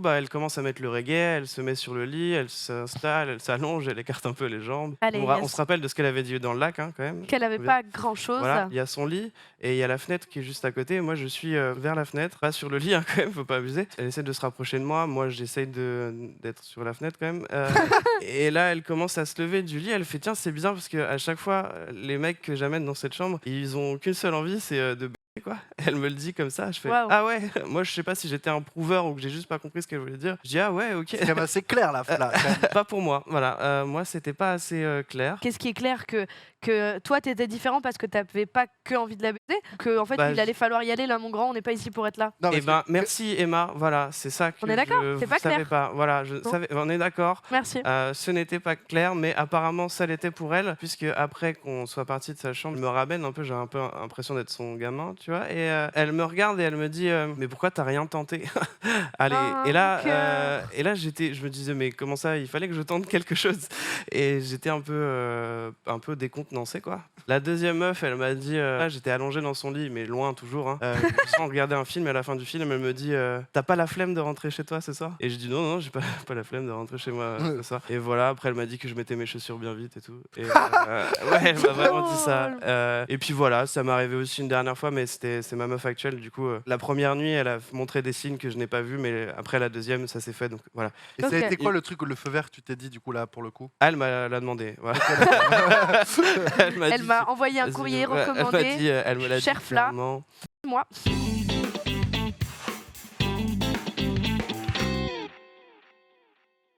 Bah, elle commence à mettre le reggae, elle se met sur le lit, elle s'installe, elle s'allonge, elle écarte un peu les jambes. Allez, On se rappelle de ce qu'elle avait dit dans le lac, hein, quand même. qu'elle avait Bien. pas grand-chose. Voilà, il y a son lit et il y a la fenêtre qui est juste à côté. Et moi, je suis vers la fenêtre, pas sur le lit, hein, quand même, faut pas abuser. Elle essaie de se rapprocher de moi. Moi, j'essaye d'être sur la fenêtre quand même. Et là, elle commence à se lever du lit. Elle fait tiens, c'est bizarre parce que à chaque fois, les mecs que j'amène dans cette chambre, ils ont qu'une seule envie, c'est de quoi. Elle me le dit comme ça, je fais Waouh. ah ouais, moi je sais pas si j'étais un prouveur ou que j'ai juste pas compris ce qu'elle voulait dire. Je dis ah ouais, OK. C'est quand même assez clair là. Quand même. Pas pour moi, voilà. Moi, c'était pas assez clair. Qu'est-ce qui est clair que toi, tu étais différent parce que tu avais pas que envie de la baiser? Que en fait, Bah, il allait falloir y aller là, mon grand, on n'est pas ici pour être là? Non, Eh parce ben, que- merci Emma, voilà, c'est ça que On est d'accord, je c'est pas savais clair. pas. Voilà, je Bon. savais, on est d'accord. Merci. Ce n'était pas clair, mais apparemment ça l'était pour elle, puisque après qu'on soit parti de sa chambre, elle me ramène un peu, j'ai un peu l'impression d'être son gamin, tu vois, et elle me regarde et elle me dit mais pourquoi t'as rien tenté? Allez, Oh, et mon cœur. là je me disais mais comment ça, il fallait que je tente quelque chose, et j'étais un peu décontenancé quoi. La deuxième meuf, elle m'a dit, là j'étais allongé dans son lit, mais loin toujours, hein. On regardait un film et à la fin du film, elle me dit t'as pas la flemme de rentrer chez toi ce soir? Et je dis non, non, j'ai pas la flemme de rentrer chez moi ce soir. Et voilà, après elle m'a dit que je mettais mes chaussures bien vite et tout. Et ouais, elle m'a vraiment dit ça. Et puis voilà, ça m'est arrivé aussi une dernière fois, mais c'est ma meuf actuelle. Du coup, la première nuit, elle a montré des signes que je n'ai pas vus, mais après la deuxième, ça s'est fait. Donc voilà. Et ça a Ok. été quoi le truc, le feu vert que tu t'es dit du coup là pour le coup? Ah, elle m'a l'a demandé. Voilà. Elle dit, m'a envoyé un vas-y, courrier ouais, recommandé. elle me l'a dit Cher Fla. clairement. Moi.